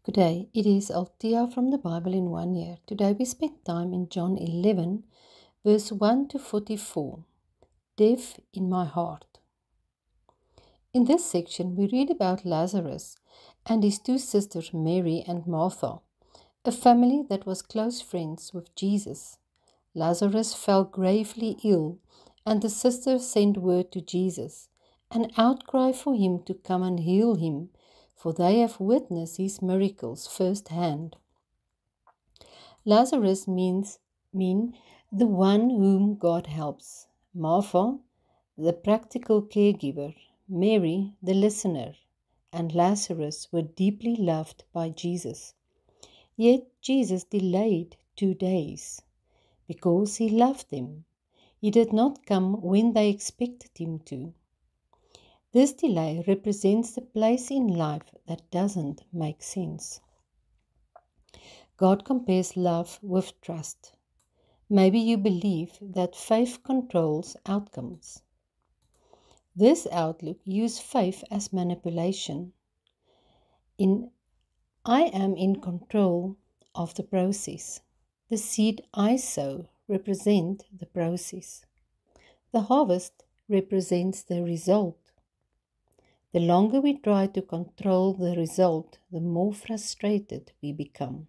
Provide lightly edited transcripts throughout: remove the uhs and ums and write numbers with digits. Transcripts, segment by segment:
Good day. It is Althea from the Bible in 1 year. Today we spend time in John 11, verse 1 to 44. Death in my heart. In this section, we read about Lazarus and his two sisters, Mary and Martha, a family that was close friends with Jesus. Lazarus fell gravely ill, and the sisters sent word to Jesus, an outcry for him to come and heal him, for they have witnessed his miracles firsthand. Lazarus mean the one whom God helps. Martha, the practical caregiver. Mary, the listener. And Lazarus were deeply loved by Jesus. Yet Jesus delayed 2 days because he loved them. He did not come when they expected him to. This delay represents the place in life that doesn't make sense. God compares love with trust. Maybe you believe that faith controls outcomes. This outlook uses faith as manipulation. I am in control of the process. The seed I sow represents the process. The harvest represents the result. The longer we try to control the result, the more frustrated we become.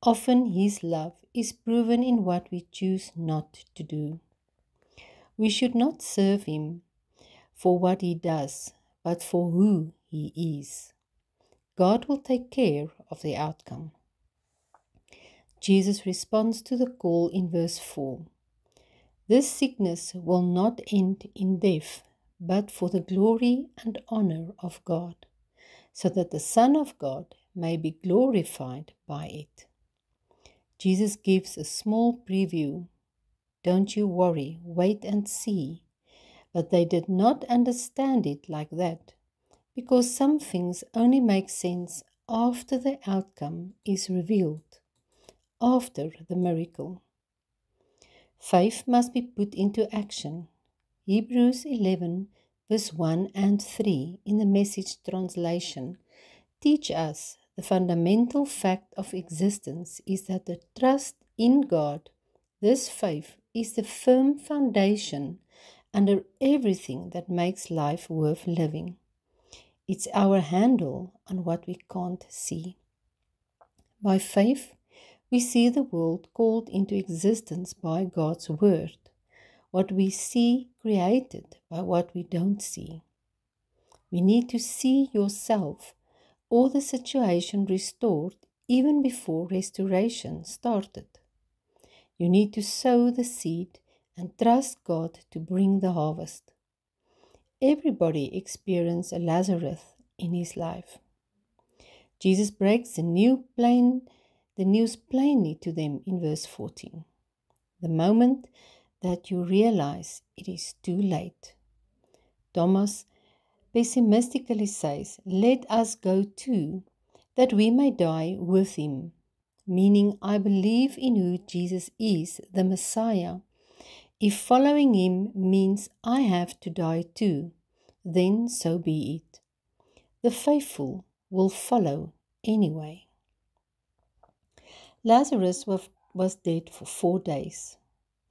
Often His love is proven in what we choose not to do. We should not serve Him for what He does, but for who He is. God will take care of the outcome. Jesus responds to the call in verse 4. This sickness will not end in death, but for the glory and honor of God, so that the Son of God may be glorified by it. Jesus gives a small preview. Don't you worry, wait and see. But they did not understand it like that, because some things only make sense after the outcome is revealed, after the miracle. Faith must be put into action. Hebrews 11, verse 1 and 3 in the Message translation teach us the fundamental fact of existence is that the trust in God, this faith, is the firm foundation under everything that makes life worth living. It's our handle on what we can't see. By faith, we see the world called into existence by God's word, what we see created by what we don't see. We need to see yourself or the situation restored even before restoration started. You need to sow the seed and trust God to bring the harvest. Everybody experienced a Lazarus in his life. Jesus breaks the news plainly to them in verse 14. The moment that you realize it is too late. Thomas pessimistically says, "Let us go too, that we may die with him," meaning I believe in who Jesus is, the Messiah. If following him means I have to die too, then so be it. The faithful will follow anyway. Lazarus was dead for 4 days.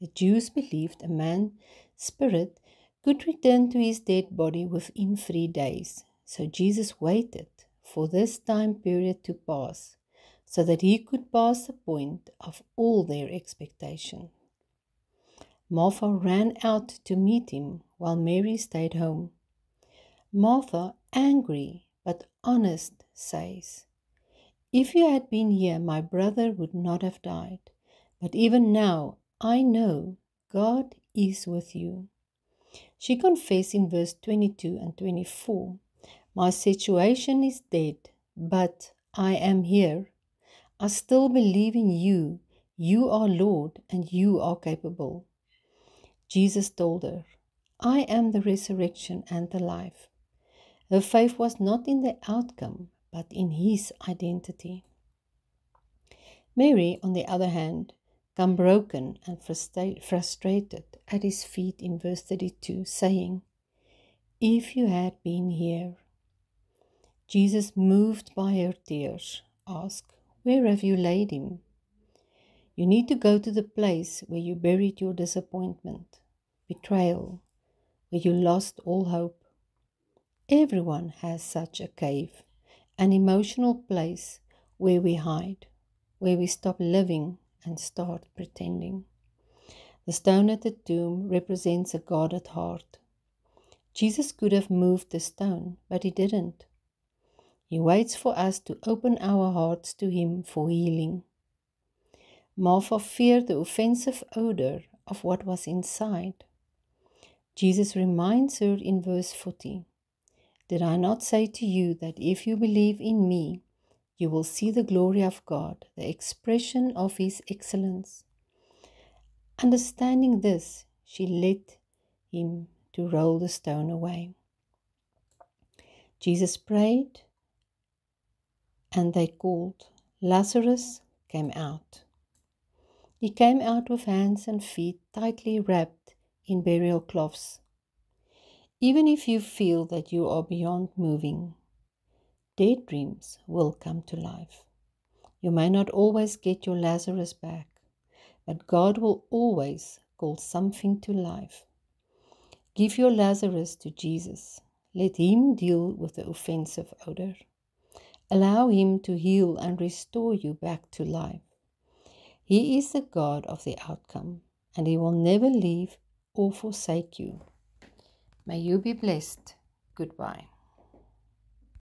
The Jews believed a man's spirit could return to his dead body within 3 days. So Jesus waited for this time period to pass, so that he could pass the point of all their expectation. Martha ran out to meet him, while Mary stayed home. Martha, angry but honest, says, "If you had been here, my brother would not have died. But even now, I know God is with you." She confessed in verse 22 and 24, "My situation is dead, but I am here. I still believe in you. You are Lord and you are capable." Jesus told her, "I am the resurrection and the life." Her faith was not in the outcome, but in his identity. Mary, on the other hand, come broken and frustrated at his feet in verse 32, saying, "If you had been here." Jesus, moved by her tears, asked, "Where have you laid him?" You need to go to the place where you buried your disappointment, betrayal, where you lost all hope. Everyone has such a cave, an emotional place where we hide, where we stop living and start pretending. The stone at the tomb represents a guarded heart. Jesus could have moved the stone, but he didn't. He waits for us to open our hearts to him for healing. Martha feared the offensive odor of what was inside. Jesus reminds her in verse 40, "Did I not say to you that if you believe in me, you will see the glory of God, the expression of his excellence?" Understanding this, she led him to roll the stone away. Jesus prayed, and they called. Lazarus came out. He came out with hands and feet tightly wrapped in burial cloths. Even if you feel that you are beyond moving, dead dreams will come to life. You may not always get your Lazarus back, but God will always call something to life. Give your Lazarus to Jesus. Let him deal with the offensive odor. Allow him to heal and restore you back to life. He is the God of the outcome, and he will never leave or forsake you. May you be blessed. Goodbye.